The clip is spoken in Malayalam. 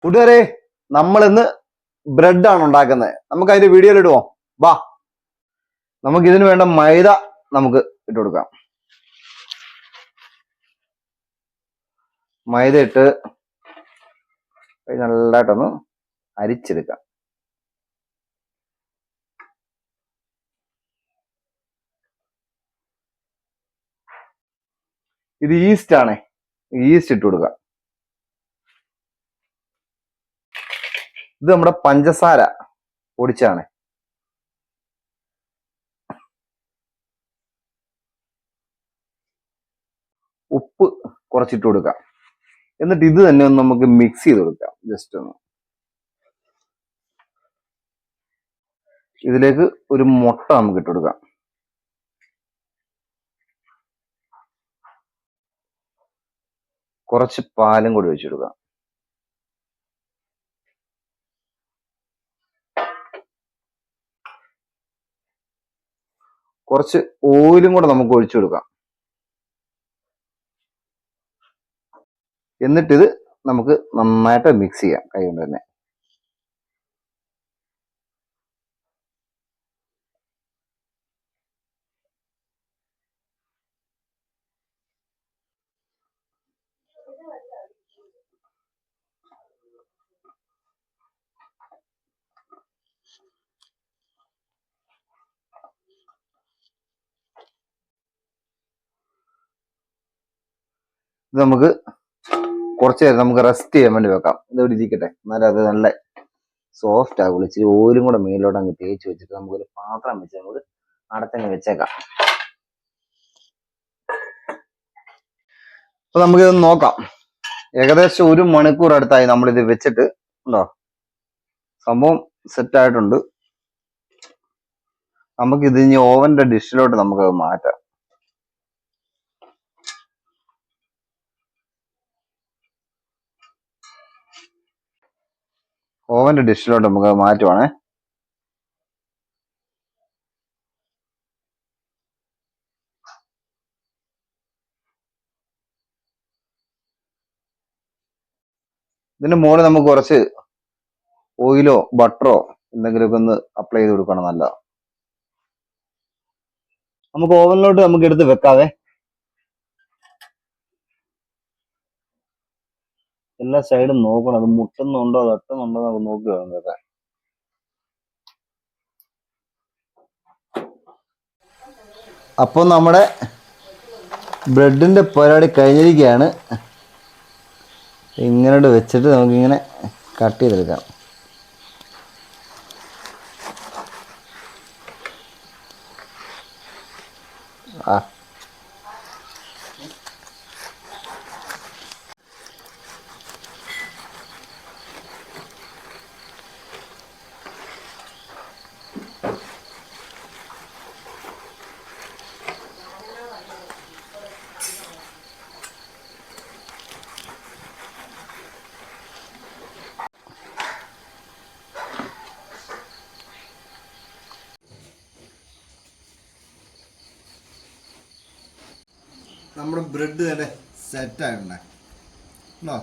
കൂട്ടുകാരെ, നമ്മൾ ഇന്ന് ബ്രെഡാണ് ഉണ്ടാക്കുന്നത്. നമുക്ക് അതിന്റെ വീഡിയോയിൽ ഇടുവോ? വാ, നമുക്ക് ഇതിന് വേണ്ട മൈദ നമുക്ക് ഇട്ട് കൊടുക്കാം. മൈദ ഇട്ട് നല്ലതായിട്ടൊന്ന് അരിച്ചെടുക്കാം. ഇത് ഈസ്റ്റ് ആണ്. ഈസ്റ്റ് ഇട്ട് കൊടുക്കാം. ഇത് നമ്മുടെ പഞ്ചസാര പൊടിച്ചാണ്. ഉപ്പ് കുറച്ചിട്ട് കൊടുക്കാം. എന്നിട്ട് ഇത് തന്നെ ഒന്ന് നമുക്ക് മിക്സ് ചെയ്ത് കൊടുക്കാം. ജസ്റ്റ് ഒന്ന് ഇതിലേക്ക് ഒരു മുട്ട നമുക്ക് ഇട്ട് കൊടുക്കാം. കുറച്ച് പാലും കൂടി ഒഴിച്ചു കൊടുക്കാം. കുറച്ച് ഓയിലും കൂടെ നമുക്ക് ഒഴിച്ചു കൊടുക്കാം. എന്നിട്ടിത് നമുക്ക് നന്നായിട്ട് മിക്സ് ചെയ്യാം കൈ കൊണ്ട് തന്നെ. ഇത് നമുക്ക് കുറച്ച് നേരം നമുക്ക് റെസ്റ്റ് ചെയ്യാൻ വേണ്ടി വെക്കാം. ഇതോടെ ഇരിക്കട്ടെ, എന്നാലും അത് നല്ല സോഫ്റ്റ് ആകുള്ളൂ. ഇച്ചിരി ഓയിലും കൂടെ മേലോട്ട് അങ്ങ് തേച്ച് വെച്ചിട്ട് നമുക്കൊരു പാത്രം വെച്ച് നമുക്ക് അടച്ചങ്ങ് വെച്ചേക്കാം. അപ്പൊ നമുക്കിത് നോക്കാം. ഏകദേശം 1 മണിക്കൂർ അടുത്തായി നമ്മളിത് വെച്ചിട്ട്. ഉണ്ടോ, സംഭവം സെറ്റ് ആയിട്ടുണ്ട്. നമുക്കിത് ഇനി ഓവന്റെ ഡിഷിലോട്ട് നമുക്ക് മാറ്റാം. ഓവന്റെ ഡിഷിലോട്ട് നമുക്ക് മാറ്റുവാണേ. ഇതിന്റെ മുകളിൽ നമുക്ക് കുറച്ച് ഓയിലോ ബട്ടറോ എന്തെങ്കിലുമൊക്കെ ഒന്ന് അപ്ലൈ ചെയ്ത് കൊടുക്കണം. നല്ല നമുക്ക് ഓവനിലോട്ട് നമുക്ക് എടുത്ത് വെക്കാതെ എല്ലാ സൈഡും നോക്കണം. അത് മുട്ടുന്നുണ്ടോ തട്ടുന്നുണ്ടോ നമുക്ക് നോക്കി വേണം വെക്കാൻ. അപ്പോൾ നമ്മുടെ ബ്രെഡിന്റെ പരിപാടി കഴിഞ്ഞിരിക്കുകയാണ്. ഇങ്ങനെ വെച്ചിട്ട് നമുക്കിങ്ങനെ കട്ട് ചെയ്തെടുക്കാം. ആ നമ്മുടെ ബ്രെഡ് തന്നെ സെറ്റ് ആയിട്ടുണ്ടോ?